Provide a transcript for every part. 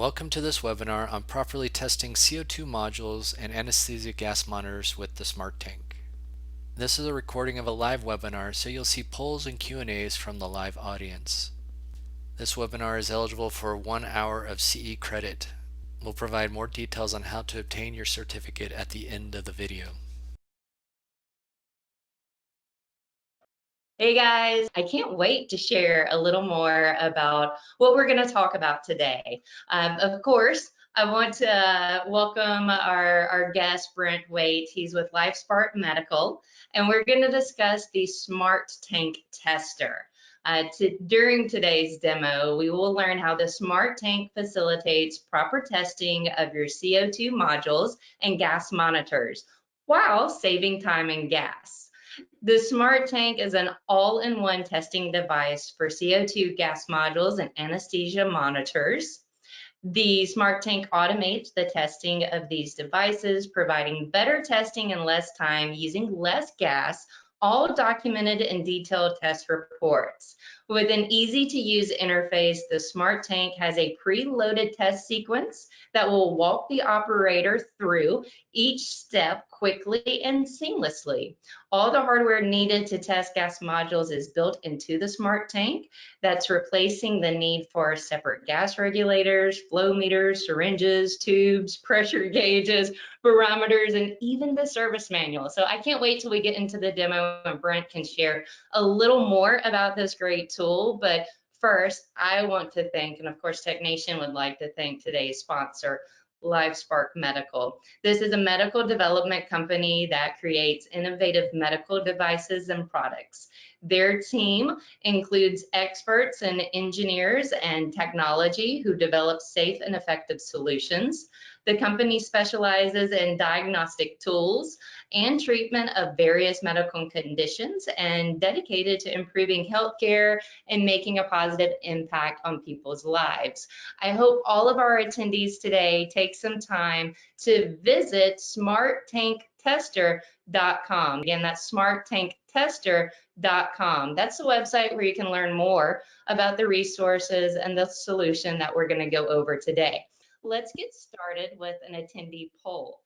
Welcome to this webinar on properly testing CO2 modules and anesthesia gas monitors with the SmartTank. This is a recording of a live webinar, so you'll see polls and Q&As from the live audience. This webinar is eligible for 1 hour of CE credit. We'll provide more details on how to obtain your certificate at the end of the video. Hey guys, I can't wait to share a little more about what we're going to talk about today. Of course, I want to welcome our guest, Brent Waite. He's with LifeSpark Medical, and we're going to discuss the SmartTank tester. During today's demo, we will learn how the SmartTank facilitates proper testing of your CO2 modules and gas monitors while saving time and gas. The SmartTank is an all-in-one testing device for CO2 gas modules and anesthesia monitors. The SmartTank automates the testing of these devices, providing better testing in less time using less gas, all documented in detailed test reports. With an easy-to-use interface, the SmartTank has a preloaded test sequence that will walk the operator through each step quickly and seamlessly. All the hardware needed to test gas modules is built into the SmartTank. That's replacing the need for separate gas regulators, flow meters, syringes, tubes, pressure gauges, barometers, and even the service manual. So I can't wait till we get into the demo and Brent can share a little more about this great tool. But first, I want to thank, and of course, TechNation would like to thank today's sponsor, LifeSpark Medical. This is a medical development company that creates innovative medical devices and products. Their team includes experts and engineers and technology who develop safe and effective solutions. The company specializes in diagnostic tools and treatment of various medical conditions and dedicated to improving healthcare and making a positive impact on people's lives. I hope all of our attendees today take some time to visit smarttankTester.com. Again, that's smarttankTester.com. That's the website where you can learn more about the resources and the solution that we're going to go over today. Let's get started with an attendee poll.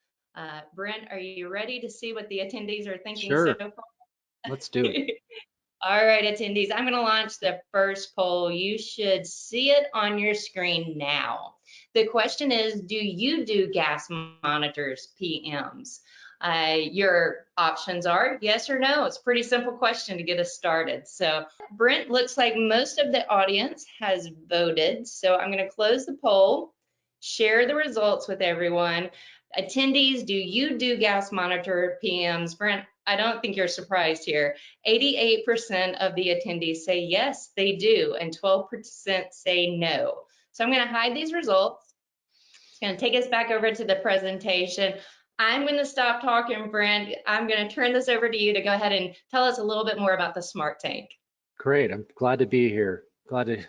Brent, are you ready to see what the attendees are thinking so Sure, far? let's do it. All right, attendees, I'm going to launch the first poll. You should see it on your screen now. The question is, do you do gas monitors, PMs? Your options are yes or no. It's a pretty simple question to get us started. So Brent, looks like most of the audience has voted. So I'm going to close the poll, share the results with everyone. Attendees, do you do gas monitor PMs? Brent, I don't think you're surprised here. 88% of the attendees say yes, they do, and 12% say no. So I'm going to hide these results. It's going to take us back over to the presentation. I'm going to stop talking, Brent. I'm going to turn this over to you to go ahead and tell us a little bit more about the SmartTank. Great, I'm glad to be here. Glad to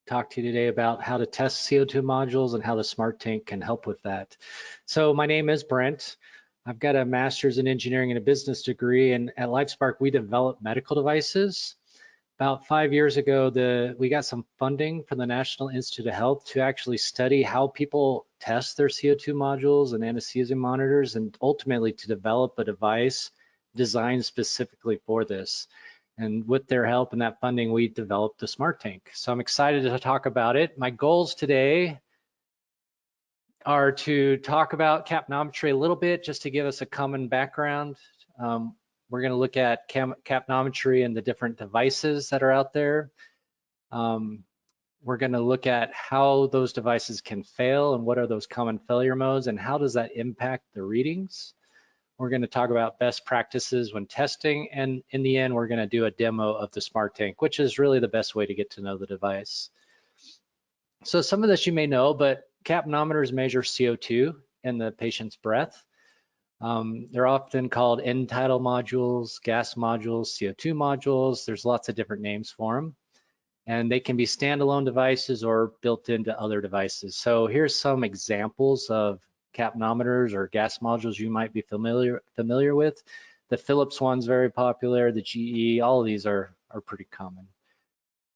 talk to you today about how to test CO2 modules and how the SmartTank can help with that. So my name is Brent. I've got a master's in engineering and a business degree, and at LifeSpark we develop medical devices. About 5 years ago, we got some funding from the National Institute of Health to actually study how people test their CO2 modules and anesthesia monitors, and ultimately to develop a device designed specifically for this. And with their help and that funding, we developed the SmartTank. So I'm excited to talk about it. My goals today are to talk about capnometry a little bit, just to give us a common background. We're going to look at capnometry and the different devices that are out there. We're going to look at how those devices can fail and what are those common failure modes and how does that impact the readings. We're going to talk about best practices when testing, and in the end, we're going to do a demo of the SmartTank, which is really the best way to get to know the device. So some of this you may know, but capnometers measure CO2 in the patient's breath. They're often called end-tidal modules, gas modules, CO2 modules. There's lots of different names for them. And they can be standalone devices or built into other devices. So here's some examples of capnometers or gas modules you might be familiar with. The Philips one's very popular, the GE, all of these are pretty common.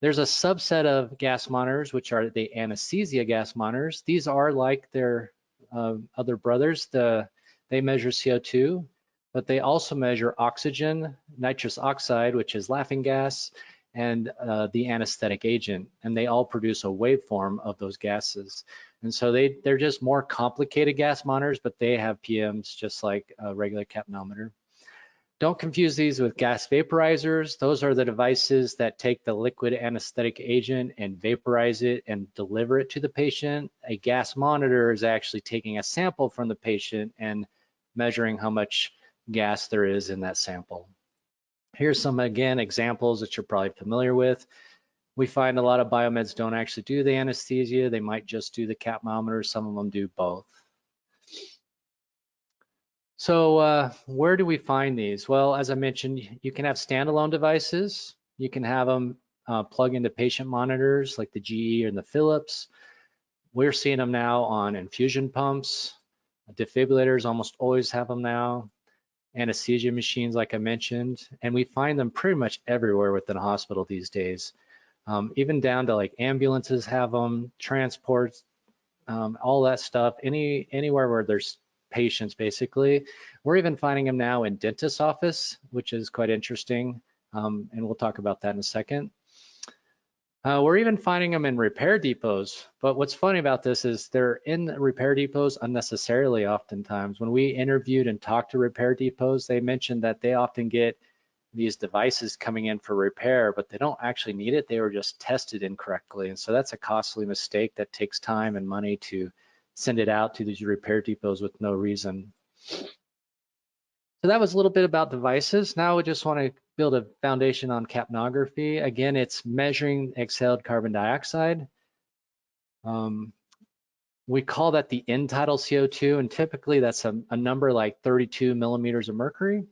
There's a subset of gas monitors, which are the anesthesia gas monitors. These are like their other brothers. They measure CO2, but they also measure oxygen, nitrous oxide, which is laughing gas, and the anesthetic agent. And they all produce a waveform of those gases. And so they're just more complicated gas monitors, but they have PMs just like a regular capnometer. Don't confuse these with gas vaporizers. Those are the devices that take the liquid anesthetic agent and vaporize it and deliver it to the patient. A gas monitor is actually taking a sample from the patient and measuring how much gas there is in that sample. Here's some, again, examples that you're probably familiar with. We find a lot of biomeds don't actually do the anesthesia. They might just do the capnometer. Some of them do both. So where do we find these? Well, as I mentioned, you can have standalone devices. You can have them plug into patient monitors like the GE and the Philips. We're seeing them now on infusion pumps. Defibrillators almost always have them now. Anesthesia machines, like I mentioned. And we find them pretty much everywhere within a hospital these days. Even down to like ambulances have them, transports, all that stuff, anywhere where there's patients, basically. We're even finding them now in dentist's office, which is quite interesting, and we'll talk about that in a second. We're even finding them in repair depots, but what's funny about this is they're in repair depots unnecessarily oftentimes. When we interviewed and talked to repair depots, they mentioned that they often get these devices coming in for repair, but they don't actually need it. They were just tested incorrectly. And so that's a costly mistake that takes time and money to send it out to these repair depots with no reason. So that was a little bit about devices. Now we just want to build a foundation on capnography. Again, it's measuring exhaled carbon dioxide. We call that the end-tidal CO2, and typically that's a number like 32 millimeters of mercury.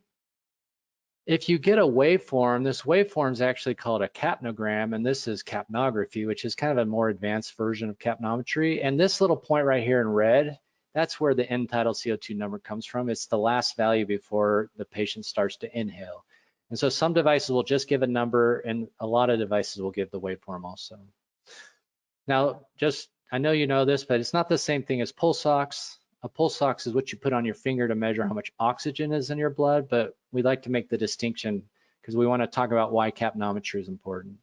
If you get a waveform, this waveform is actually called a capnogram, and this is capnography, which is kind of a more advanced version of capnometry. And this little point right here in red, that's where the end-tidal CO2 number comes from. It's the last value before the patient starts to inhale. And so some devices will just give a number, and a lot of devices will give the waveform also. Now, I know you know this, but it's not the same thing as pulse ox. A pulse ox is what you put on your finger to measure how much oxygen is in your blood, but we like to make the distinction because we want to talk about why capnometry is important.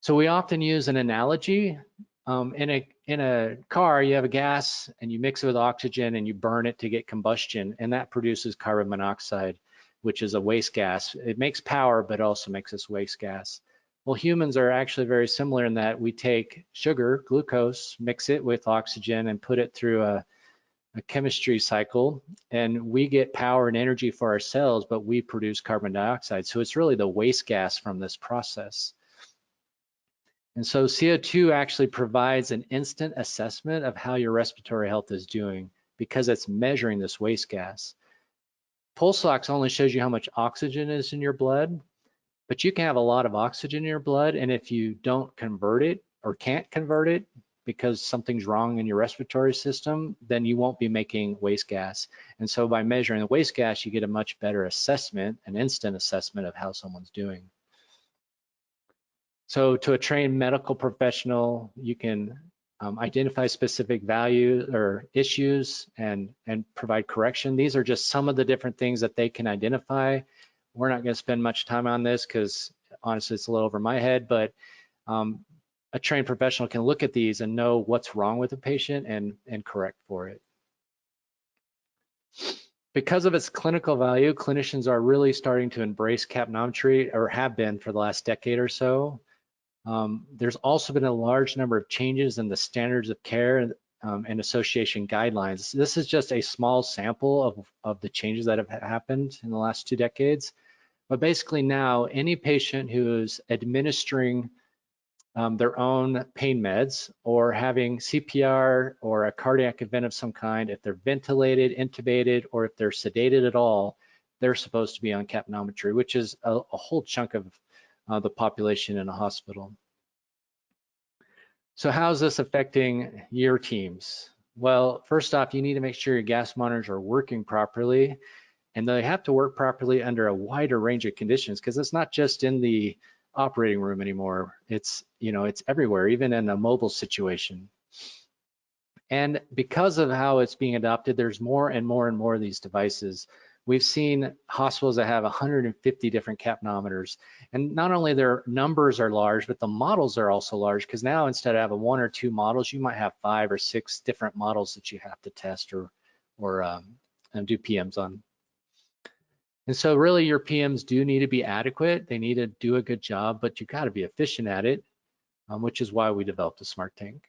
So we often use an analogy. In a car, you have a gas and you mix it with oxygen and you burn it to get combustion, and that produces carbon monoxide, which is a waste gas. It makes power, but also makes this waste gas. Well, humans are actually very similar in that we take sugar, glucose, mix it with oxygen and put it through a chemistry cycle, and we get power and energy for our cells, but we produce carbon dioxide. So it's really the waste gas from this process. And so CO2 actually provides an instant assessment of how your respiratory health is doing because it's measuring this waste gas. Pulse ox only shows you how much oxygen is in your blood, but you can have a lot of oxygen in your blood, and if you don't convert it or can't convert it because something's wrong in your respiratory system, then you won't be making waste gas. And so by measuring the waste gas, you get a much better assessment, an instant assessment of how someone's doing. So to a trained medical professional, you can identify specific value or issues and provide correction. These are just some of the different things that they can identify. We're not going to spend much time on this because honestly, it's a little over my head, but a trained professional can look at these and know what's wrong with the patient and correct for it. Because of its clinical value, clinicians are really starting to embrace capnometry, or have been for the last decade or so. There's also been a large number of changes in the standards of care and association guidelines. This is just a small sample of the changes that have happened in the last 2 decades. But basically now, any patient who is administering their own pain meds or having CPR or a cardiac event of some kind, if they're ventilated, intubated, or if they're sedated at all, they're supposed to be on capnometry, which is a whole chunk of the population in a hospital. So how is this affecting your teams? Well, first off, you need to make sure your gas monitors are working properly, and they have to work properly under a wider range of conditions, because it's not just in the operating room anymore. It's, it's everywhere, even in a mobile situation. And because of how it's being adopted, there's more and more and more of these devices. We've seen hospitals that have 150 different capnometers. And not only their numbers are large, but the models are also large, because now instead of having one or two models, you might have 5 or 6 different models that you have to test or and do PMs on. And so really your PMs do need to be adequate. They need to do a good job, but you got to be efficient at it, which is why we developed the SmartTank.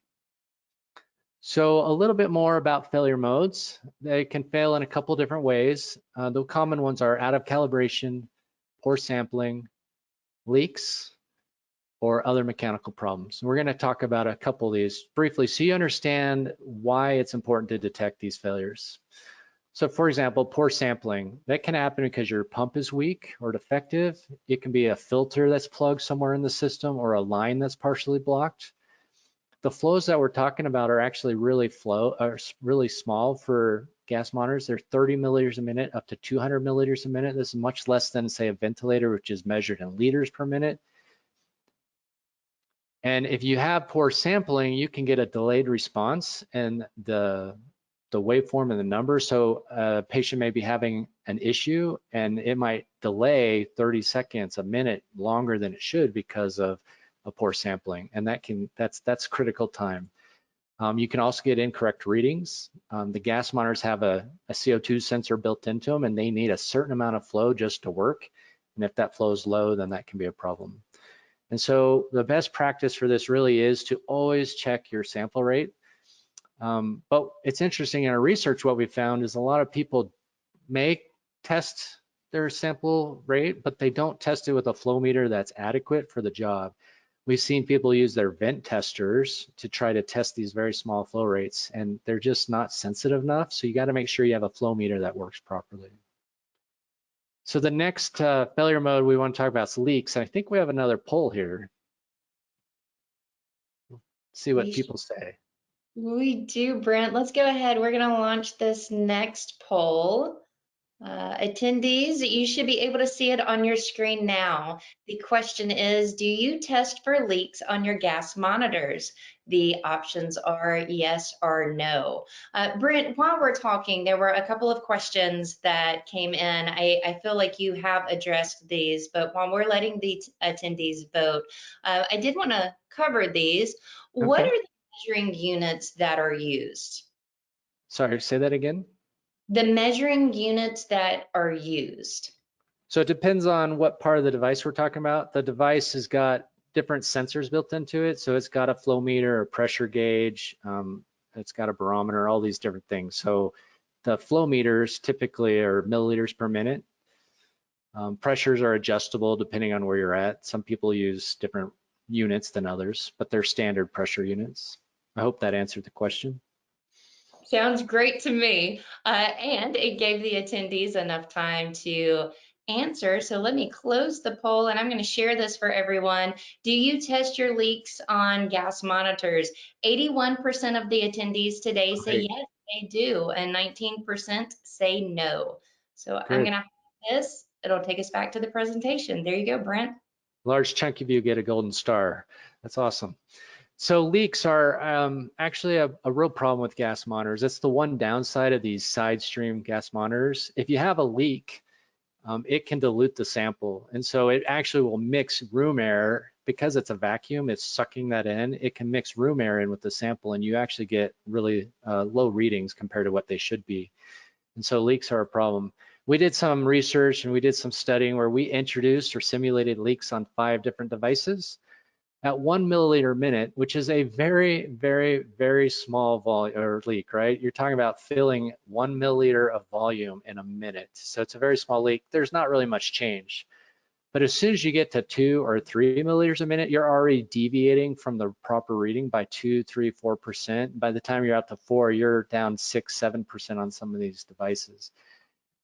So a little bit more about failure modes. They can fail in a couple different ways. The common ones are out of calibration, poor sampling, leaks, or other mechanical problems. We're going to talk about a couple of these briefly so you understand why it's important to detect these failures. So for example, poor sampling, that can happen because your pump is weak or defective. It can be a filter that's plugged somewhere in the system or a line that's partially blocked. The flows that we're talking about are actually really small for gas monitors. They're 30 milliliters a minute up to 200 milliliters a minute. This is much less than, say, a ventilator, which is measured in liters per minute. And if you have poor sampling, you can get a delayed response in the waveform and the number. So a patient may be having an issue and it might delay 30 seconds, a minute longer than it should because of a poor sampling, and that's critical time. You can also get incorrect readings. The gas monitors have a CO2 sensor built into them, and they need a certain amount of flow just to work. And if that flow is low, then that can be a problem. And so the best practice for this really is to always check your sample rate. But it's interesting in our research, what we found is a lot of people may test their sample rate, but they don't test it with a flow meter that's adequate for the job. We've seen people use their vent testers to try to test these very small flow rates, and they're just not sensitive enough. So you got to make sure you have a flow meter that works properly. So the next failure mode we want to talk about is leaks. And I think we have another poll here. Let's see what people say. We do, Brent. Let's go ahead. We're going to launch this next poll. Attendees, you should be able to see it on your screen now. The question is, do you test for leaks on your gas monitors? The options are yes or no. Brent, while we're talking, there were a couple of questions that came in. I feel like you have addressed these, but while we're letting the attendees vote, I did want to cover these. Okay. What are the measuring units that are used? Sorry, say that again. The measuring units that are used. So it depends on what part of the device we're talking about. The device has got different sensors built into it. So it's got a flow meter, a pressure gauge, it's got a barometer, all these different things. So the flow meters typically are milliliters per minute. Pressures are adjustable depending on where you're at. Some people use different units than others, but they're standard pressure units. I hope that answered the question. Sounds great to me. And it gave the attendees enough time to answer. So let me close the poll, and I'm going to share this for everyone. Do you test your leaks on gas monitors? 81% of the attendees today say yes, they do, and 19% say no. So I'm going to have this. It'll take us back to the presentation. There you go, Brent. Large chunk of you get a golden star. That's awesome. So leaks are actually a real problem with gas monitors. That's the one downside of these side stream gas monitors. If you have a leak, it can dilute the sample. And so it actually will mix room air. Because it's a vacuum, it's sucking that in. It can mix room air in with the sample, and you actually get really low readings compared to what they should be. And so leaks are a problem. We did some research and we did some studying where we introduced or simulated leaks on 5 different devices. At 1 milliliter a minute, which is a very, very, very small volume or leak, right? You're talking about filling 1 milliliter of volume in a minute. So it's a very small leak. There's not really much change. But as soon as you get to 2 or 3 milliliters a minute, you're already deviating from the proper reading by 2, 3, 4%. By the time you're out to 4, you're down 6, 7% on some of these devices.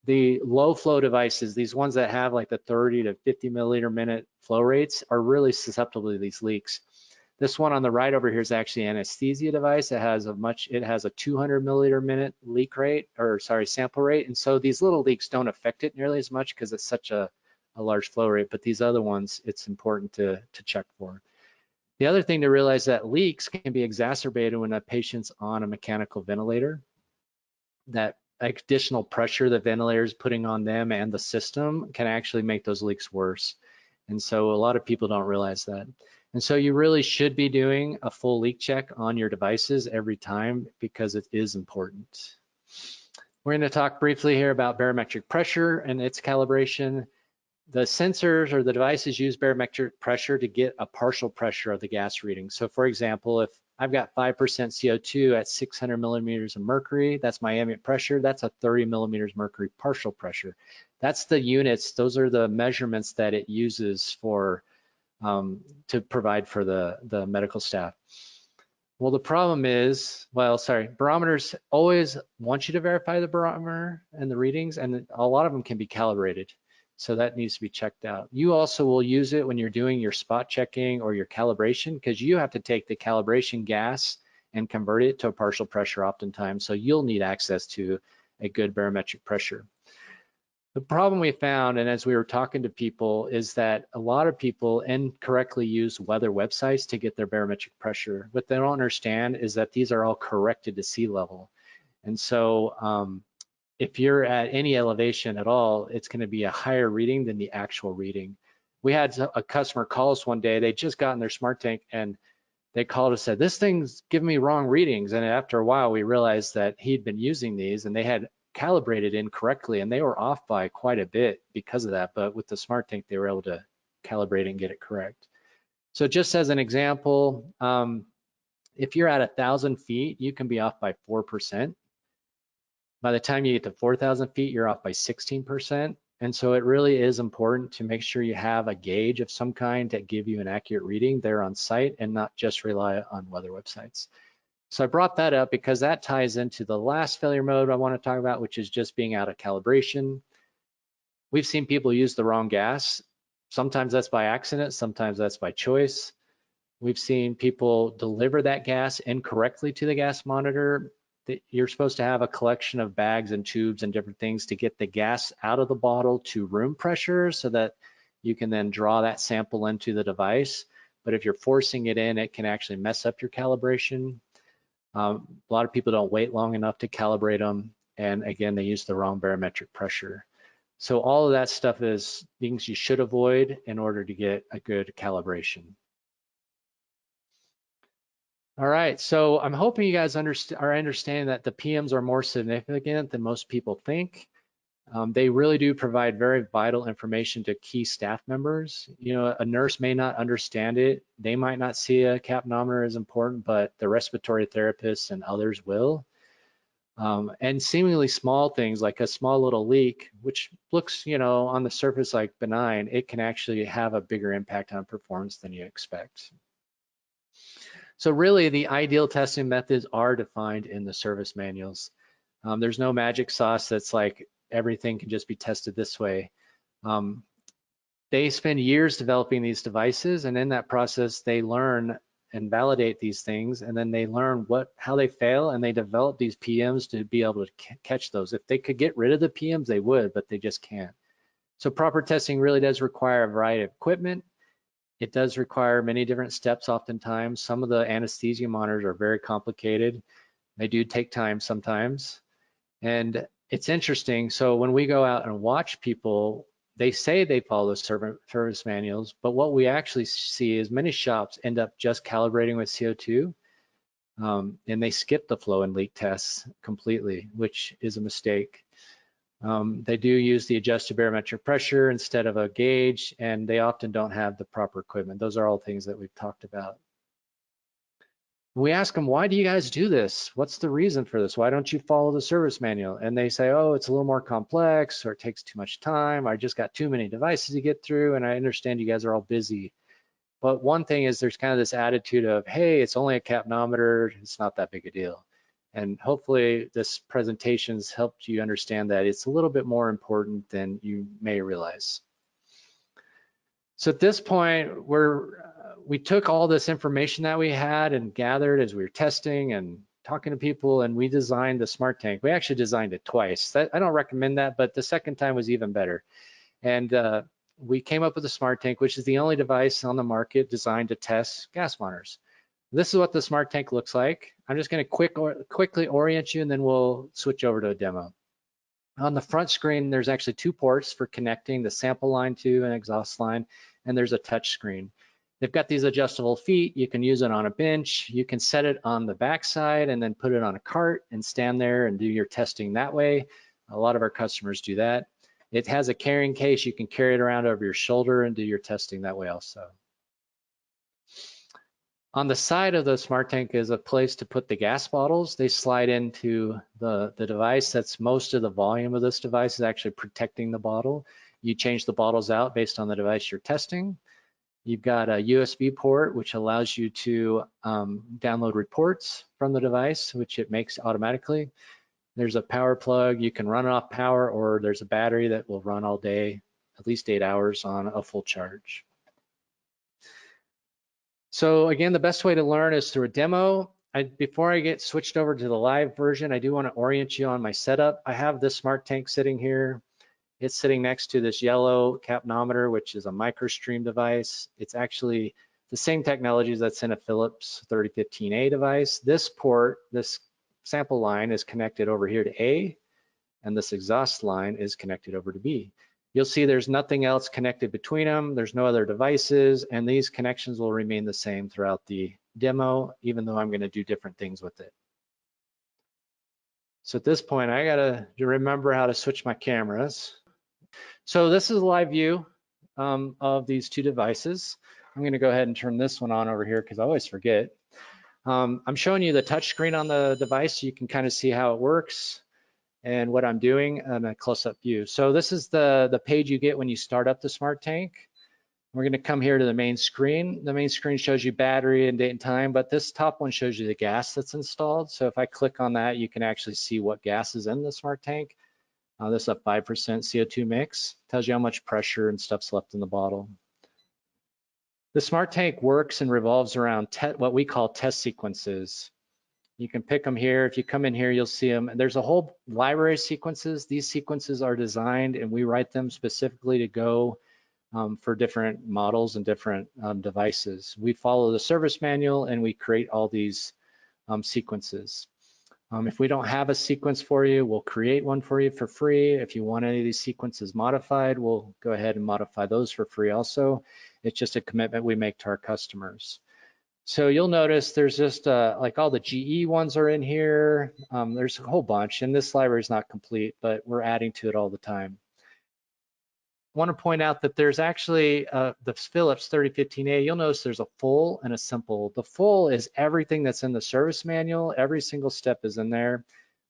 The low flow devices, these ones that have like the 30 to 50 milliliter a minute flow rates, are really susceptible to these leaks. This one on the right over here is actually an Anesthesia device. It has a 200 milliliter a minute leak rate, or sorry, sample rate. And so these little leaks don't affect it nearly as much because it's such a a large flow rate, but these other ones, it's important to check for. The other thing to realize that leaks can be exacerbated when a patient's on a mechanical ventilator. That additional pressure the ventilator is putting on them and the system can actually make those leaks worse. And so a lot of people don't realize that. And so you really should be doing a full leak check on your devices every time because it is important. We're going to talk briefly here about barometric pressure and its calibration. The sensors or the devices use barometric pressure to get a partial pressure of the gas reading. So for example, if I've got 5% CO2 at 600 millimeters of mercury, that's my ambient pressure, that's a 30 millimeters mercury partial pressure. That's the units, those are the measurements that it uses for to provide for the medical staff. Well, the problem is, barometers always want you to verify the barometer and the readings, and a lot of them can be calibrated. So that needs to be checked out. You also will use it when you're doing your spot checking or your calibration, because you have to take the calibration gas and convert it to a partial pressure oftentimes. So you'll need access to a good barometric pressure. The problem we found, and as we were talking to people, is that a lot of people incorrectly use weather websites to get their barometric pressure. What they don't understand is that these are all corrected to sea level. And so if you're at any elevation at all, it's going to be a higher reading than the actual reading. We had a customer call us one day. They just gotten their SmartTank and they called us and said, this thing's giving me wrong readings. And after a while, we realized that he'd been using these and they had calibrated incorrectly and they were off by quite a bit because of that. But with the SmartTank, they were able to calibrate and get it correct. So just as an example, if you're at 1,000 feet, you can be off by 4%. By the time you get to 4,000 feet, you're off by 16%. And so it really is important to make sure you have a gauge of some kind to give you an accurate reading there on site and not just rely on weather websites. So I brought that up because that ties into the last failure mode I want to talk about, which is just being out of calibration. We've seen people use the wrong gas. Sometimes that's by accident, sometimes that's by choice. We've seen people deliver that gas incorrectly to the gas monitor. You're supposed to have a collection of bags and tubes and different things to get the gas out of the bottle to room pressure so that you can then draw that sample into the device. But if you're forcing it in, it can actually mess up your calibration. A lot of people don't wait long enough to calibrate them. And again, they use the wrong barometric pressure. So all of that stuff is things you should avoid in order to get a good calibration. All right, so I'm hoping you guys are understanding that the PMs are more significant than most people think. They really do provide very vital information to key staff members. You know, a nurse may not understand it. They might not see a capnometer as important, but the respiratory therapists and others will. And seemingly small things like a small little leak, which looks, you know, on the surface like benign, it can actually have a bigger impact on performance than you expect. So really the ideal testing methods are defined in the service manuals. There's no magic sauce that's like everything can just be tested this way. They spend years developing these devices, and in that process they learn and validate these things, and then they learn how they fail, and they develop these PMs to be able to catch those. If they could get rid of the PMs, they would, but they just can't. So proper testing really does require a variety of equipment. It does require many different steps oftentimes. Some of the anesthesia monitors are very complicated. They do take time sometimes. And it's interesting, so when we go out and watch people, they say they follow the service manuals, but what we actually see is many shops end up just calibrating with CO2, and they skip the flow and leak tests completely, which is a mistake. They do use the adjusted barometric pressure instead of a gauge, and they often don't have the proper equipment. Those are all things that we've talked about. We ask them, why do you guys do this? What's the reason for this? Why don't you follow the service manual? And they say, oh, it's a little more complex, or it takes too much time. I just got too many devices to get through, and I understand you guys are all busy. But one thing is there's kind of this attitude of, hey, it's only a capnometer, it's not that big a deal. And hopefully this presentation's helped you understand that it's a little bit more important than you may realize. So at this point, we took all this information that we had and gathered as we were testing and talking to people, and we designed the SmartTank. We actually designed it twice. I don't recommend that, but the second time was even better. And we came up with the SmartTank, which is the only device on the market designed to test gas monitors. This is what the SmartTank looks like. I'm just going to quickly orient you, and then we'll switch over to a demo. On the front screen, there's actually 2 ports for connecting the sample line to an exhaust line, and there's a touch screen. They've got these adjustable feet. You can use it on a bench. You can set it on the backside and then put it on a cart and stand there and do your testing that way. A lot of our customers do that. It has a carrying case. You can carry it around over your shoulder and do your testing that way also. On the side of the SmartTank is a place to put the gas bottles. They slide into the device. That's most of the volume of this device is actually protecting the bottle. You change the bottles out based on the device you're testing. You've got a USB port, which allows you to download reports from the device, which it makes automatically. There's a power plug. You can run off power, or there's a battery that will run all day, at least 8 hours on a full charge. So again, the best way to learn is through a demo. Before I get switched over to the live version, I do want to orient you on my setup. I have this SmartTank sitting here. It's sitting next to this yellow capnometer, which is a microstream device. It's actually the same technologies that's in a Philips 3015A device. This port, this sample line is connected over here to A, and this exhaust line is connected over to B. You'll see there's nothing else connected between them. There's no other devices, and these connections will remain the same throughout the demo, even though I'm going to do different things with it. So at this point, I got to remember how to switch my cameras. So this is a live view of these 2 devices. I'm going to go ahead and turn this one on over here because I always forget. I'm showing you the touch screen on the device so you can kind of see how it works and what I'm doing in a close-up view. So this is the page you get when you start up the SmartTank. We're going to come here to the main screen. The main screen shows you battery and date and time, but this top one shows you the gas that's installed. So if I click on that, you can actually see what gas is in the SmartTank. This is a 5% CO2 mix. Tells you how much pressure and stuff's left in the bottle. The SmartTank works and revolves around what we call test sequences. You can pick them here. If you come in here, you'll see them. There's a whole library of sequences. These sequences are designed, and we write them specifically to go for different models and different devices. We follow the service manual, and we create all these sequences. If we don't have a sequence for you, we'll create one for you for free. If you want any of these sequences modified, we'll go ahead and modify those for free also. It's just a commitment we make to our customers. So you'll notice there's just like all the GE ones are in here. There's a whole bunch, and this library is not complete, but we're adding to it all the time. I want to point out that there's actually the Philips 3015A. You'll notice there's a full and a simple. The full is everything that's in the service manual. Every single step is in there.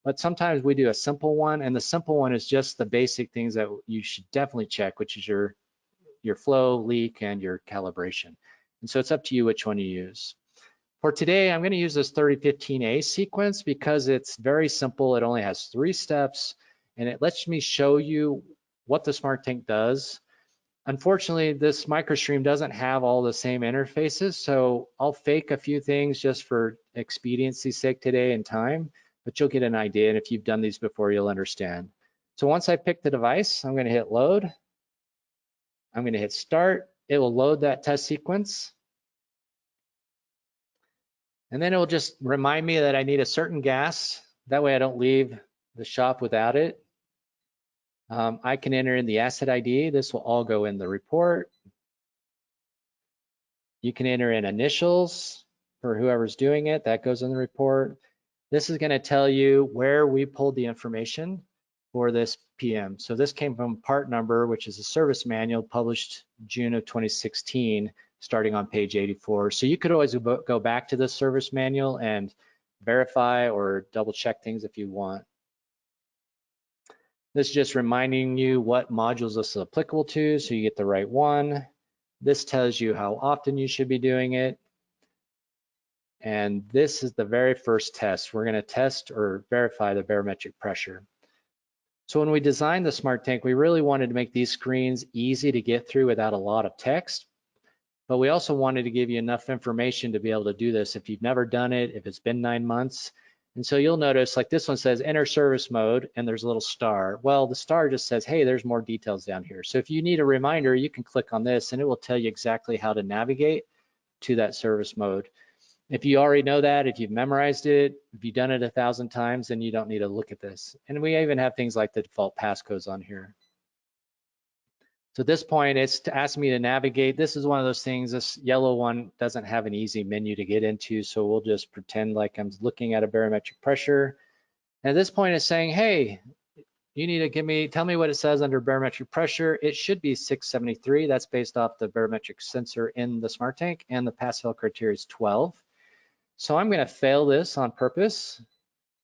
But sometimes we do a simple one, and the simple one is just the basic things that you should definitely check, which is your flow, leak, and your calibration. And so it's up to you which one you use. For today, I'm going to use this 3015A sequence because it's very simple. It only has 3 steps, and it lets me show you what the SmartTank does. Unfortunately, this microstream doesn't have all the same interfaces, so I'll fake a few things just for expediency's sake today and time, but you'll get an idea, and if you've done these before, you'll understand. So once I pick the device, I'm going to hit load. I'm going to hit start. It will load that test sequence. And then it will just remind me that I need a certain gas. That way I don't leave the shop without it. I can enter in the asset ID. This will all go in the report. You can enter in initials for whoever's doing it. That goes in the report. This is going to tell you where we pulled the information for this PM. So this came from part number, which is a service manual published June of 2016, starting on page 84. So you could always go back to this service manual and verify or double check things if you want. This is just reminding you what modules this is applicable to, so you get the right one. This tells you how often you should be doing it. And this is the very first test. We're going to test or verify the barometric pressure. So when we designed the SmartTank, we really wanted to make these screens easy to get through without a lot of text. But we also wanted to give you enough information to be able to do this. If you've never done it, if it's been 9 months, And so you'll notice like this one says enter service mode and there's a little star. Well, the star just says, hey, there's more details down here. So if you need a reminder, you can click on this and it will tell you exactly how to navigate to that service mode. If you already know that, if you've memorized it, if you've done it 1,000 times, then you don't need to look at this. And we even have things like the default passcodes on here. So at this point, it's to ask me to navigate. This is one of those things, this yellow one doesn't have an easy menu to get into, so we'll just pretend like I'm looking at a barometric pressure. And at this point, it's saying, hey, you need to tell me what it says under barometric pressure. It should be 673. That's based off the barometric sensor in the SmartTank, and the pass-fail criteria is 12. So I'm gonna fail this on purpose.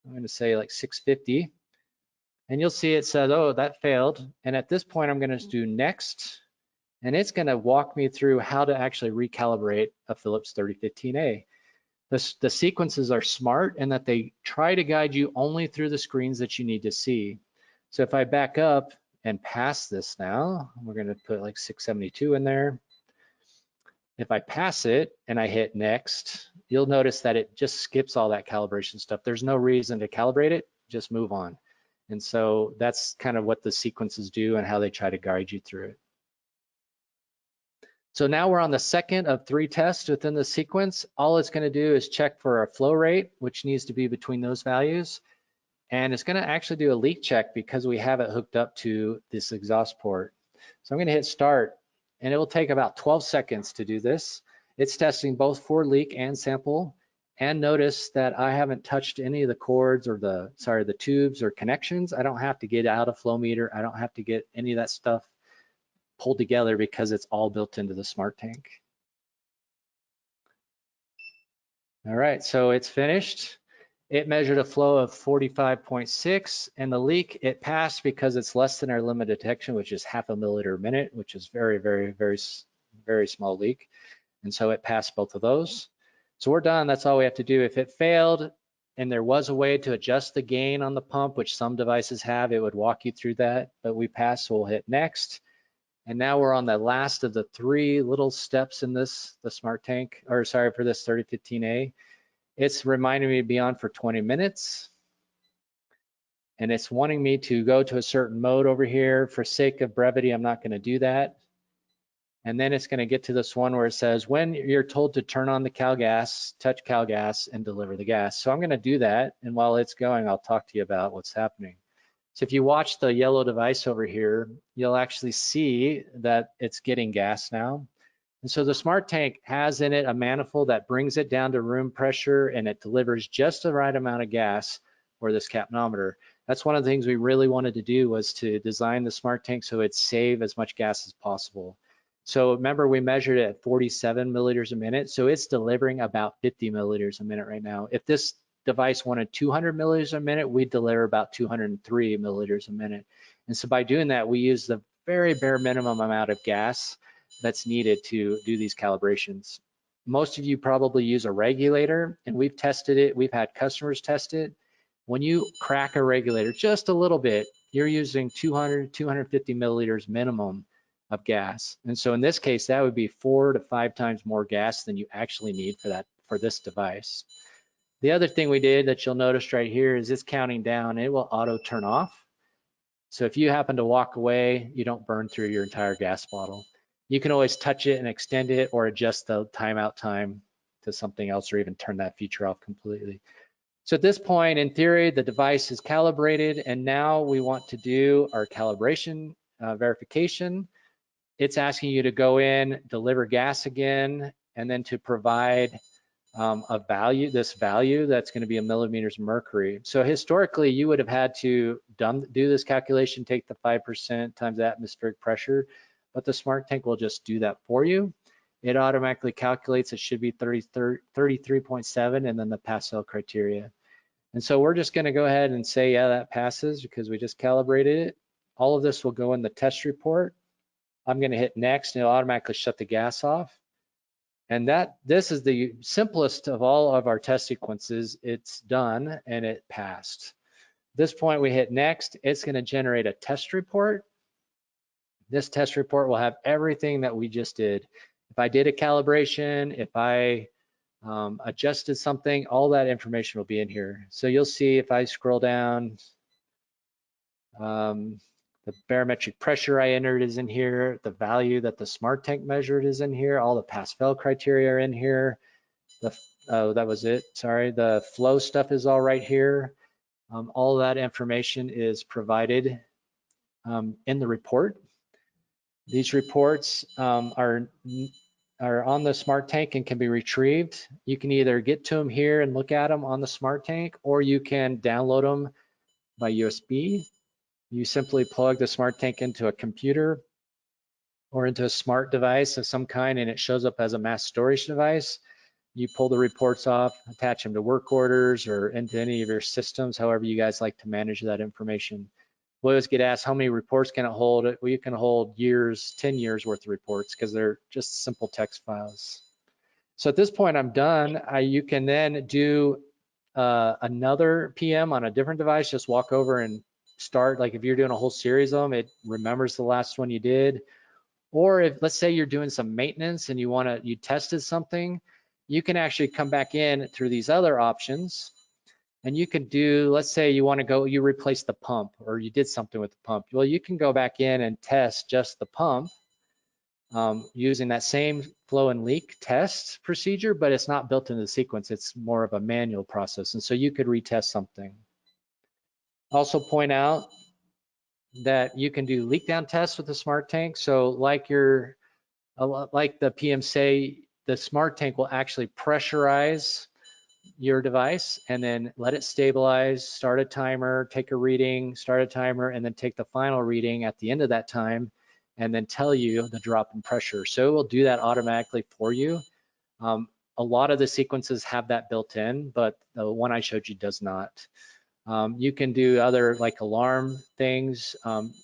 I'm gonna say like 650. And you'll see it says, oh, that failed. And at this point, I'm gonna do next. And it's gonna walk me through how to actually recalibrate a Philips 3015A. The sequences are smart in that they try to guide you only through the screens that you need to see. So if I back up and pass this now, we're gonna put like 672 in there. If I pass it and I hit next, you'll notice that it just skips all that calibration stuff. There's no reason to calibrate it, just move on. And so that's kind of what the sequences do and how they try to guide you through it. So now we're on the second of 3 tests within the sequence. All it's gonna do is check for a flow rate, which needs to be between those values. And it's gonna actually do a leak check because we have it hooked up to this exhaust port. So I'm gonna hit start, and it will take about 12 seconds to do this. It's testing both for leak and sample. And notice that I haven't touched any of the cords or the tubes or connections. I don't have to get out a flow meter. I don't have to get any of that stuff pulled together because it's all built into the SmartTank. All right, so it's finished. It measured a flow of 45.6, and the leak, it passed because it's less than our limit detection, which is 0.5 milliliter a minute, which is very, very, very, very small leak. And so it passed both of those. So we're done, that's all we have to do. If it failed and there was a way to adjust the gain on the pump, which some devices have, it would walk you through that, but we passed, so we'll hit next. And now we're on the last of the 3 little steps in this, the SmartTank, or sorry, for this 3015A. It's reminding me to be on for 20 minutes. And it's wanting me to go to a certain mode over here. For sake of brevity, I'm not gonna do that. And then it's gonna get to this one where it says, when you're told to turn on the cal gas, touch cal gas and deliver the gas. So I'm gonna do that. And while it's going, I'll talk to you about what's happening. So if you watch the yellow device over here, you'll actually see that it's getting gas now. And so the SmartTank has in it a manifold that brings it down to room pressure, and it delivers just the right amount of gas for this capnometer. That's one of the things we really wanted to do, was to design the SmartTank so it'd save as much gas as possible. So remember, we measured it at 47 milliliters a minute. So it's delivering about 50 milliliters a minute right now. If this device wanted 200 milliliters a minute, we'd deliver about 203 milliliters a minute. And so by doing that, we use the very bare minimum amount of gas that's needed to do these calibrations. Most of you probably use a regulator, and we've tested it. We've had customers test it. When you crack a regulator just a little bit, you're using 200, 250 milliliters minimum of gas. And so in this case, that would be 4 to 5 times more gas than you actually need for this device. The other thing we did that you'll notice right here is it's counting down. It will auto turn off. So if you happen to walk away, you don't burn through your entire gas bottle. You can always touch it and extend it, or adjust the timeout time to something else, or even turn that feature off completely. So at this point, in theory, the device is calibrated, and now we want to do our calibration verification. It's asking you to go in, deliver gas again, and then to provide a value, this value that's going to be in millimeters of mercury. So historically, you would have had to do this calculation, take the 5% times the atmospheric pressure, but the SmartTank will just do that for you. It automatically calculates, it should be 33.7, and then the pass-fail criteria. And so we're just going to go ahead and say, yeah, that passes because we just calibrated it. All of this will go in the test report. I'm going to hit next, and it'll automatically shut the gas off. And this is the simplest of all of our test sequences. It's done and it passed. At this point, we hit next. It's going to generate a test report. This test report will have everything that we just did. If I did a calibration, if I adjusted something, all that information will be in here. So you'll see if I scroll down, the barometric pressure I entered is in here. The value that the SmartTank measured is in here. All the pass-fail criteria are in here. Oh, that was it. Sorry. The flow stuff is all right here. All that information is provided in the report. These reports are on the SmartTank and can be retrieved. You can either get to them here and look at them on the SmartTank, or you can download them by USB. You simply plug the SmartTank into a computer or into a smart device of some kind, and it shows up as a mass storage device. You pull the reports off, attach them to work orders or into any of your systems, however you guys like to manage that information. We always get asked, how many reports can it hold? Well, you can hold years, 10 years worth of reports because they're just simple text files. So at this point, I'm done. You can then do another PM on a different device. Just walk over and start. Like if you're doing a whole series of them, it remembers the last one you did. Or if, let's say you're doing some maintenance and you tested something, you can actually come back in through these other options. And you can do, let's say you want to go, you replace the pump or you did something with the pump. Well, you can go back in and test just the pump using that same flow and leak test procedure, but it's not built into the sequence. It's more of a manual process. And so you could retest something. Also point out that you can do leak down tests with the SmartTank. So like the PM say, the SmartTank will actually pressurize your device and then let it stabilize, start a timer, take a reading, start a timer, and then take the final reading at the end of that time and then tell you the drop in pressure. So it will do that automatically for you. A lot of the sequences have that built in, but the one I showed you does not. You can do other like alarm things.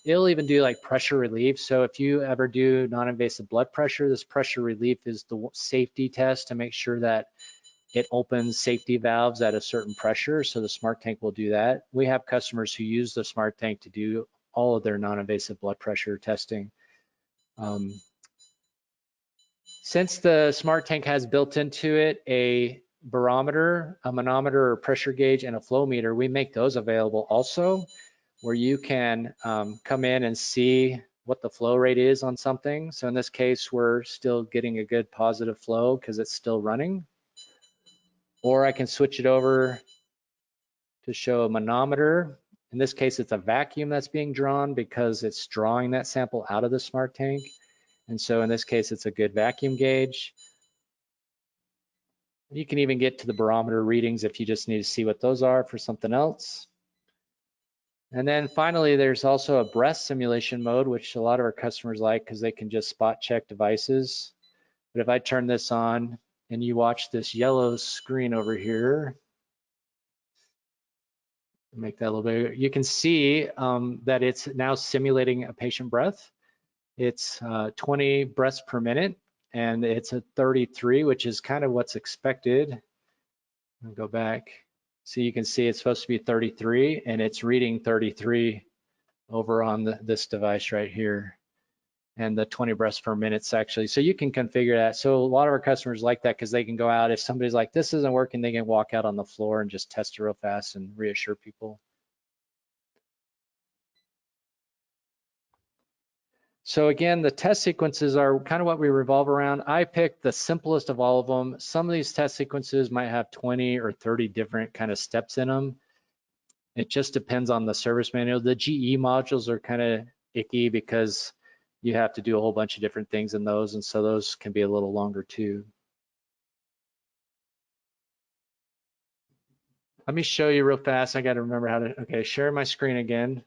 It'll even do like pressure relief. So if you ever do non-invasive blood pressure, this pressure relief is the safety test to make sure that it opens safety valves at a certain pressure. So the SmartTank will do that. We have customers who use the SmartTank to do all of their non-invasive blood pressure testing. Since the SmartTank has built into it a barometer, a manometer or pressure gauge, and a flow meter, we make those available also, where you can come in and see what the flow rate is on something. So in this case, we're still getting a good positive flow because it's still running. Or I can switch it over to show a manometer. In this case, it's a vacuum that's being drawn because it's drawing that sample out of the SmartTank. And so in this case, it's a good vacuum gauge. You can even get to the barometer readings if you just need to see what those are for something else. And then finally, there's also a breath simulation mode, which a lot of our customers like because they can just spot check devices. But if I turn this on and you watch this yellow screen over here, make that a little bit, you can see that it's now simulating a patient breath. It's 20 breaths per minute, and it's at 33, which is kind of what's expected. I'll go back. So you can see it's supposed to be 33, and it's reading 33 over on this device right here. And the 20 breaths per minute actually. So you can configure that. So a lot of our customers like that because they can go out. If somebody's like, this isn't working, they can walk out on the floor and just test it real fast and reassure people. So again, the test sequences are kind of what we revolve around. I picked the simplest of all of them. Some of these test sequences might have 20 or 30 different kind of steps in them. It just depends on the service manual. The GE modules are kind of icky because you have to do a whole bunch of different things in those, and so those can be a little longer too. Let me show you real fast. I got to remember how to, okay, share my screen again.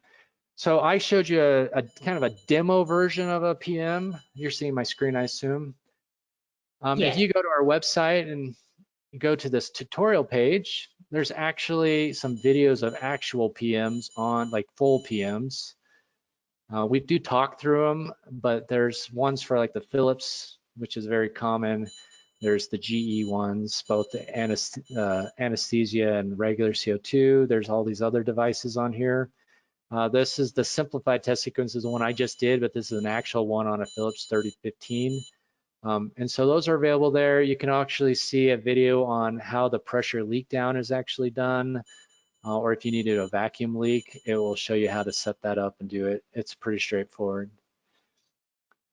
So I showed you a kind of a demo version of a PM. You're seeing my screen, I assume. Yes. If you go to our website and you go to this tutorial page, there's actually some videos of actual PMs on, like full PMs. We do talk through them, but there's ones for like the Philips, which is very common. There's the GE ones, both the anesthesia and regular CO2. There's all these other devices on here. This is the simplified test sequence, is the one I just did, but this is an actual one on a Philips 3015. And so those are available there. You can actually see a video on how the pressure leak down is actually done, or if you needed a vacuum leak, it will show you how to set that up and do it. It's pretty straightforward.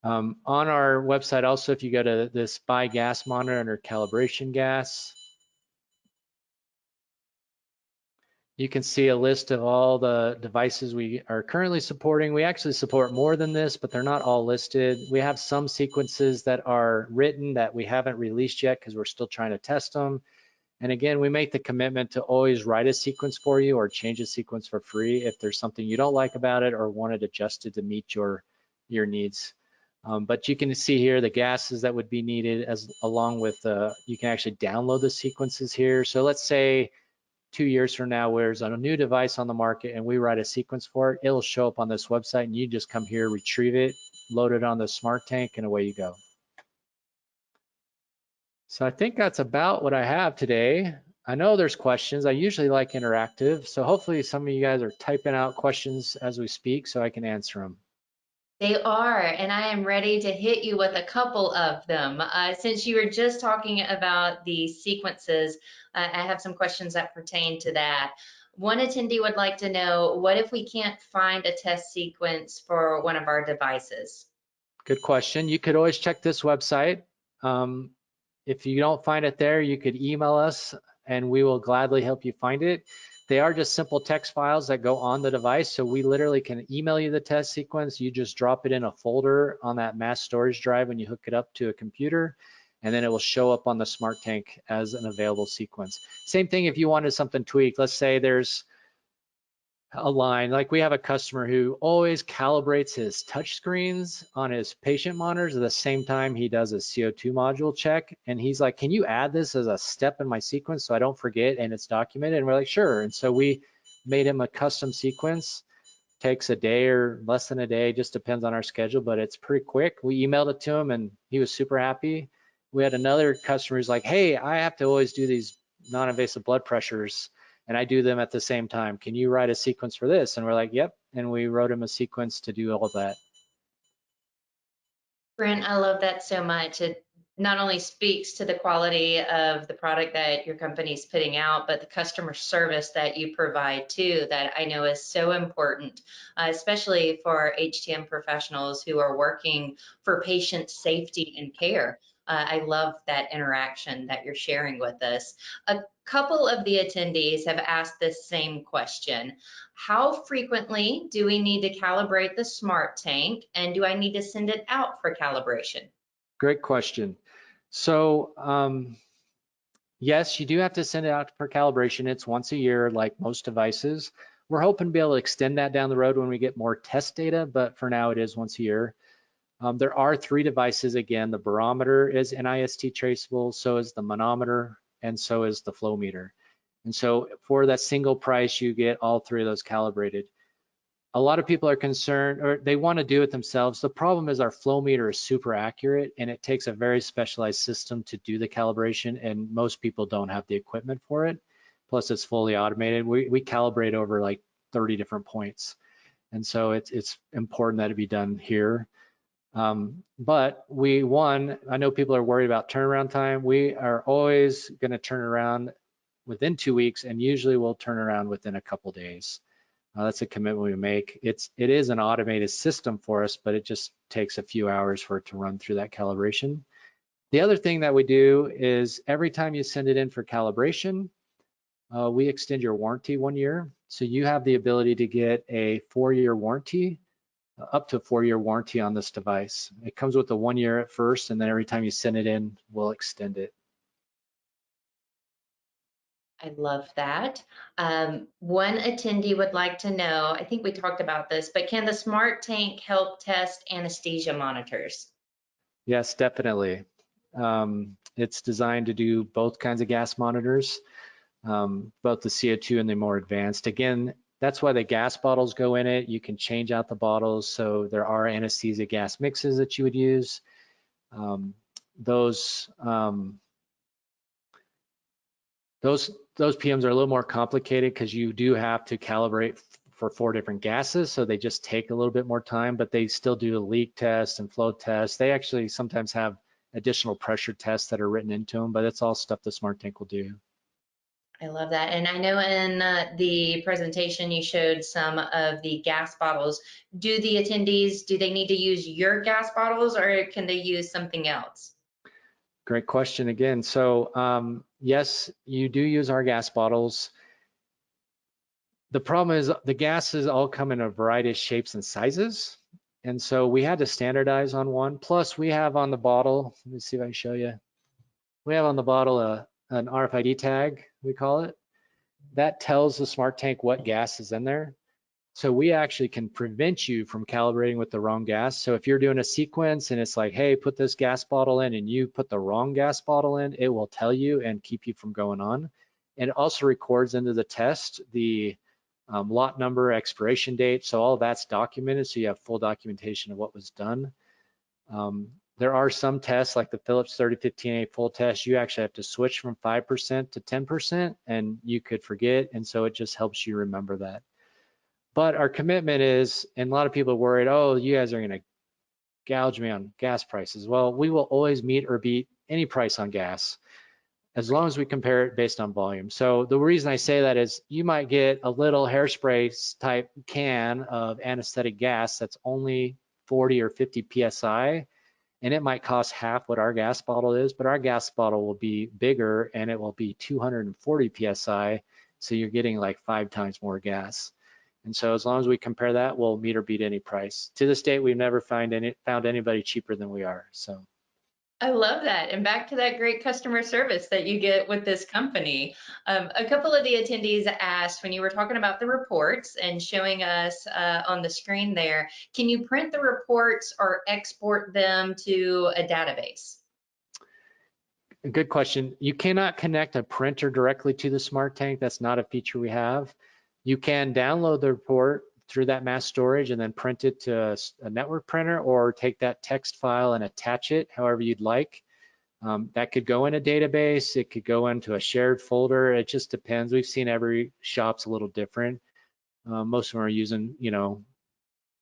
On our website also, if you go to this Buy Gas Monitor under Calibration Gas, you can see a list of all the devices we are currently supporting. We actually support more than this, but they're not all listed. We have some sequences that are written that we haven't released yet because we're still trying to test them. And again, we make the commitment to always write a sequence for you or change a sequence for free if there's something you don't like about it or want it adjusted to meet your needs. But you can see here the gases that would be needed along with, you can actually download the sequences here. So let's say 2 years from now, there's a new device on the market and we write a sequence for it, it'll show up on this website and you just come here, retrieve it, load it on the SmartTank, and away you go. So I think that's about what I have today. I know there's questions. I usually like interactive, so hopefully some of you guys are typing out questions as we speak so I can answer them. They are, and I am ready to hit you with a couple of them. Since you were just talking about the sequences, I have some questions that pertain to that. One attendee would like to know, what if we can't find a test sequence for one of our devices? Good question. You could always check this website. If you don't find it there, you could email us and we will gladly help you find it. They are just simple text files that go on the device. So we literally can email you the test sequence. You just drop it in a folder on that mass storage drive when you hook it up to a computer, and then it will show up on the SmartTank as an available sequence. Same thing if you wanted something tweaked. Let's say there's a line, like we have a customer who always calibrates his touch screens on his patient monitors at the same time he does a CO2 module check. And he's like, can you add this as a step in my sequence so I don't forget and it's documented? And we're like, sure. And so we made him a custom sequence. Takes a day or less than a day, just depends on our schedule, but it's pretty quick. We emailed it to him and he was super happy. We had another customer who's like, hey, I have to always do these non-invasive blood pressures and I do them at the same time. Can you write a sequence for this? And we're like, yep. And we wrote him a sequence to do all of that. Brent, I love that so much. It not only speaks to the quality of the product that your company is putting out, but the customer service that you provide too, that I know is so important, especially for HTM professionals who are working for patient safety and care. I love that interaction that you're sharing with us. A couple of the attendees have asked this same question. How frequently do we need to calibrate the SmartTank, and do I need to send it out for calibration? Great question. So yes, you do have to send it out for calibration. It's once a year, like most devices. We're hoping to be able to extend that down the road when we get more test data, but for now it is once a year. There are 3 devices. Again, the barometer is NIST traceable, so is the manometer, and so is the flow meter. And so for that single price, you get all 3 of those calibrated. A lot of people are concerned, or they want to do it themselves. The problem is our flow meter is super accurate, and it takes a very specialized system to do the calibration, and most people don't have the equipment for it. Plus, it's fully automated. We calibrate over like 30 different points, and so it's important that it be done here. But I know people are worried about turnaround time. We are always going to turn around within 2 weeks, and usually we'll turn around within a couple days. That's a commitment we make. It is an automated system for us, but it just takes a few hours for it to run through that calibration. The other thing that we do is every time you send it in for calibration, we extend your warranty 1 year. So you have the ability to get a 4-year warranty, up to a 4-year warranty on this device. It comes with a 1 year at first, and then every time you send it in, we'll extend it. I love that. One attendee would like to know, I think we talked about this, but can the SmartTank help test anesthesia monitors? Yes, definitely. It's designed to do both kinds of gas monitors, both the CO2 and the more advanced. Again, that's why the gas bottles go in it. You can change out the bottles. So there are anesthesia gas mixes that you would use. Those PMs are a little more complicated because you do have to calibrate for 4 different gases. So they just take a little bit more time, but they still do a leak test and flow test. They actually sometimes have additional pressure tests that are written into them, but it's all stuff the SmartTank will do. I love that. And I know in the presentation you showed some of the gas bottles. Do the attendees, do they need to use your gas bottles or can they use something else? Great question again. So yes, you do use our gas bottles. The problem is the gases all come in a variety of shapes and sizes. And so we had to standardize on one. Plus we have on the bottle, let me see if I can show you. We have on the bottle an RFID tag, we call it. That tells the SmartTank what gas is in there. So we actually can prevent you from calibrating with the wrong gas. So if you're doing a sequence and it's like, hey, put this gas bottle in, and you put the wrong gas bottle in, it will tell you and keep you from going on. And it also records into the test the lot number, expiration date. So all that's documented. So you have full documentation of what was done. There are some tests like the Phillips 3015A full test, you actually have to switch from 5% to 10% and you could forget. And so it just helps you remember that. But our commitment is, and a lot of people are worried, oh, you guys are gonna gouge me on gas prices. Well, we will always meet or beat any price on gas as long as we compare it based on volume. So the reason I say that is you might get a little hairspray type can of anesthetic gas that's only 40 or 50 PSI, and it might cost half what our gas bottle is, but our gas bottle will be bigger and it will be 240 PSI. So you're getting like 5 times more gas. And so as long as we compare that, we'll meet or beat any price. To this date, we've never found anybody cheaper than we are. So. I love that. And back to that great customer service that you get with this company. A couple of the attendees asked when you were talking about the reports and showing us on the screen there, can you print the reports or export them to a database? Good question. You cannot connect a printer directly to the SmartTank. That's not a feature we have. You can download the report through that mass storage and then print it to a network printer, or take that text file and attach it however you'd like. That could go in a database, it could go into a shared folder, it just depends. We've seen every shop's a little different. Most of them are using,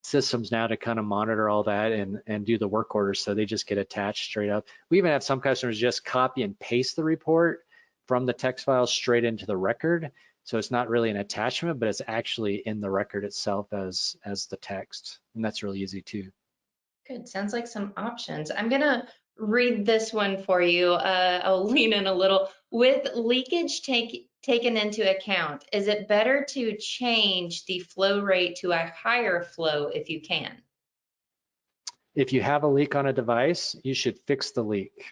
systems now to kind of monitor all that and do the work orders, so they just get attached straight up. We even have some customers just copy and paste the report from the text file straight into the record. So it's not really an attachment, but it's actually in the record itself as the text, and that's really easy too. Good, sounds like some options. I'm gonna read this one for you. I'll lean in a little. With leakage taken into account, is it better to change the flow rate to a higher flow if you can? If you have a leak on a device, you should fix the leak.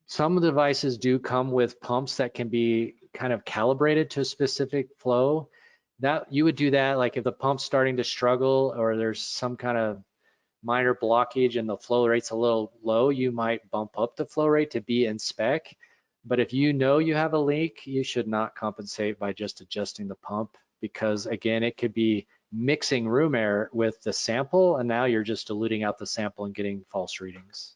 Some devices do come with pumps that can be kind of calibrated to a specific flow. That you would do that, like if the pump's starting to struggle or there's some kind of minor blockage and the flow rate's a little low, you might bump up the flow rate to be in spec. But if you know you have a leak, you should not compensate by just adjusting the pump, because again, it could be mixing room air with the sample, and now you're just diluting out the sample and getting false readings.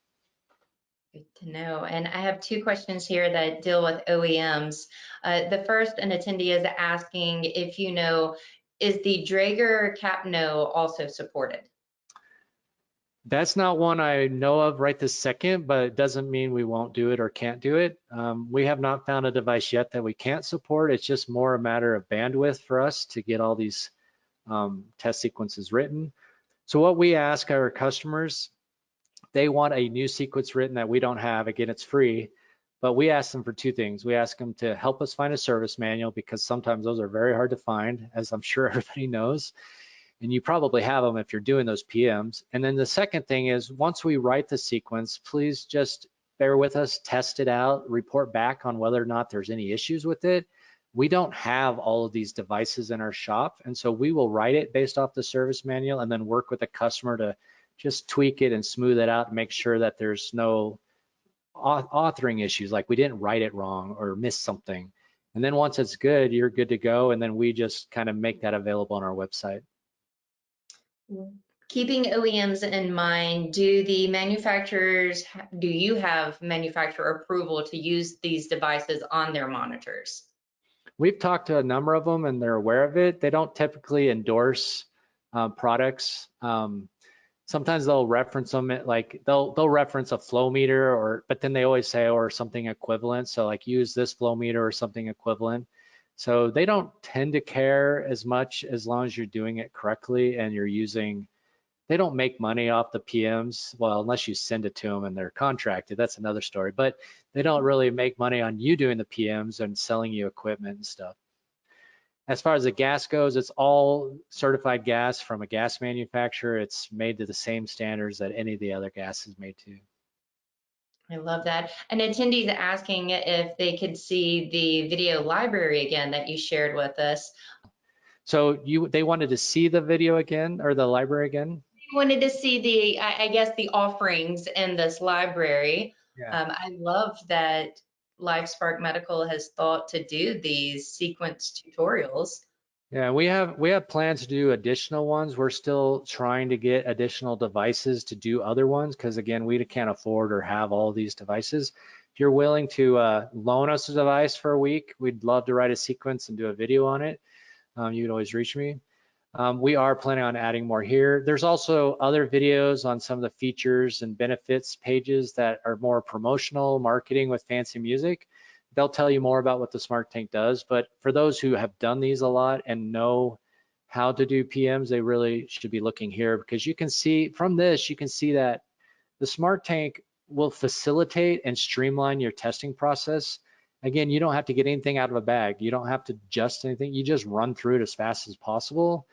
Good to know. And I have two questions here that deal with OEMs. The first, an attendee is asking if you know, is the Draeger Capno also supported? That's not one I know of right this second, but it doesn't mean we won't do it or can't do it. We have not found a device yet that we can't support. It's just more a matter of bandwidth for us to get all these test sequences written. So what we ask our customers, they want a new sequence written that we don't have. Again, it's free, but we ask them for two things. We ask them to help us find a service manual, because sometimes those are very hard to find, as I'm sure everybody knows. And you probably have them if you're doing those PMs. And then the second thing is, once we write the sequence, please just bear with us, test it out, report back on whether or not there's any issues with it. We don't have all of these devices in our shop, and so we will write it based off the service manual and then work with the customer to just tweak it and smooth it out and make sure that there's no authoring issues, like we didn't write it wrong or miss something. And then once it's good, you're good to go, and then we just kind of make that available on our website. Keeping OEMs in mind, do you have manufacturer approval to use these devices on their monitors? We've talked to a number of them and they're aware of it. They don't typically endorse products. sometimes they'll reference them like they'll reference a flow meter but then they always say or something equivalent. So like use this flow meter or something equivalent. So they don't tend to care as much as long as you're doing it correctly and they don't make money off the PMs. Well, unless you send it to them and they're contracted, that's another story. But they don't really make money on you doing the PMs and selling you equipment and stuff. As far as the gas goes, it's all certified gas from a gas manufacturer. It's made to the same standards that any of the other gas is made to. I love that. An attendee's asking if they could see the video library again that you shared with us. So they wanted to see the video again or the library again? We wanted to see I guess, the offerings in this library. Yeah. I love that LifeSpark Medical has thought to do these sequence tutorials. Yeah, we have plans to do additional ones. We're still trying to get additional devices to do other ones because again, we can't afford or have all these devices. If you're willing to loan us a device for a week, we'd love to write a sequence and do a video on it. You can always reach me. We are planning on adding more here. There's also other videos on some of the features and benefits pages that are more promotional, marketing with fancy music. They'll tell you more about what the SmartTank does, but for those who have done these a lot and know how to do PMs, they really should be looking here because you can see from this, you can see that the SmartTank will facilitate and streamline your testing process. Again, you don't have to get anything out of a bag. You don't have to adjust anything. You just run through it as fast as possible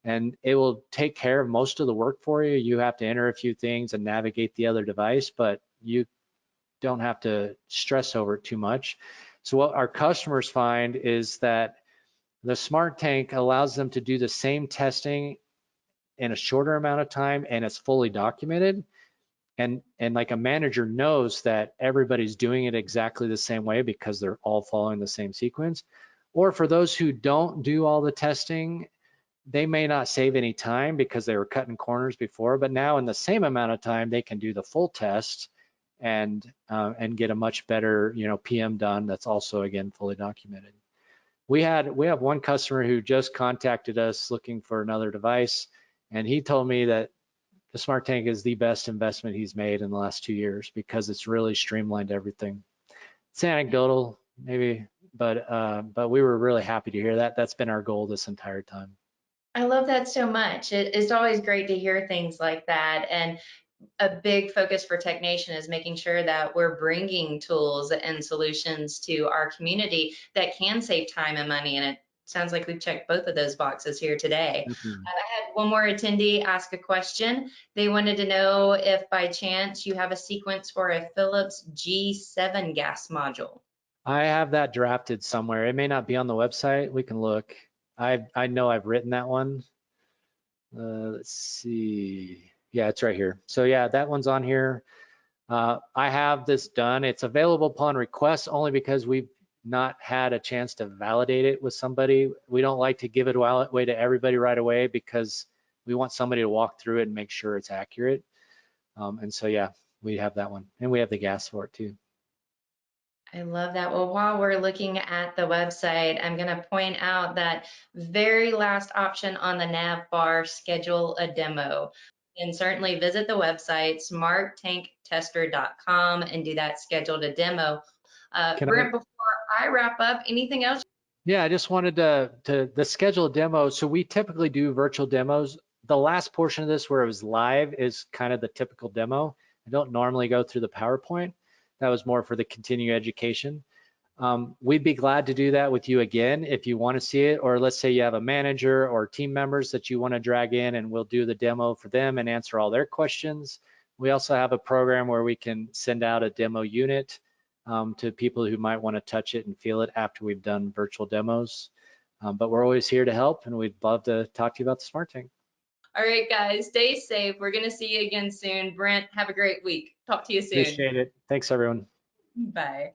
and it will take care of most of the work for you. You have to enter a few things and navigate the other device, but you don't have to stress over it too much. So what our customers find is that the SmartTank allows them to do the same testing in a shorter amount of time and it's fully documented. And like a manager knows that everybody's doing it exactly the same way because they're all following the same sequence. Or for those who don't do all the testing, they may not save any time because they were cutting corners before, but now in the same amount of time, they can do the full test and get a much better, PM done. That's also again fully documented. We have one customer who just contacted us looking for another device, and he told me that the SmartTank is the best investment he's made in the last 2 years because it's really streamlined everything. It's anecdotal, maybe, but we were really happy to hear that. That's been our goal this entire time. I love that so much. It's always great to hear things like that. And a big focus for Technation is making sure that we're bringing tools and solutions to our community that can save time and money. And it sounds like we've checked both of those boxes here today. Definitely. I had one more attendee ask a question. They wanted to know if by chance you have a sequence for a Philips G7 gas module. I have that drafted somewhere. It may not be on the website. We can look. I know I've written that one. Let's see. Yeah, it's right here. So yeah, that one's on here. I have this done. It's available upon request only because we've not had a chance to validate it with somebody. We don't like to give it away to everybody right away because we want somebody to walk through it and make sure it's accurate. And so yeah, we have that one, and we have the gas for it too. I love that. Well, while we're looking at the website, I'm going to point out that very last option on the nav bar, schedule a demo. And certainly visit the website, smartttanktester.com, and do that schedule a demo. Can I? Brent, before I wrap up, anything else? Yeah, I just wanted the schedule demo. So we typically do virtual demos. The last portion of this where it was live is kind of the typical demo. I don't normally go through the PowerPoint. That was more for the continuing education. We'd be glad to do that with you again if you want to see it, or let's say you have a manager or team members that you want to drag in and we'll do the demo for them and answer all their questions. We also have a program where we can send out a demo unit to people who might want to touch it and feel it after we've done virtual demos. But we're always here to help and we'd love to talk to you about the SmartTank. All right, guys, stay safe. We're going to see you again soon. Brent, have a great week. Talk to you soon. Appreciate it. Thanks, everyone. Bye.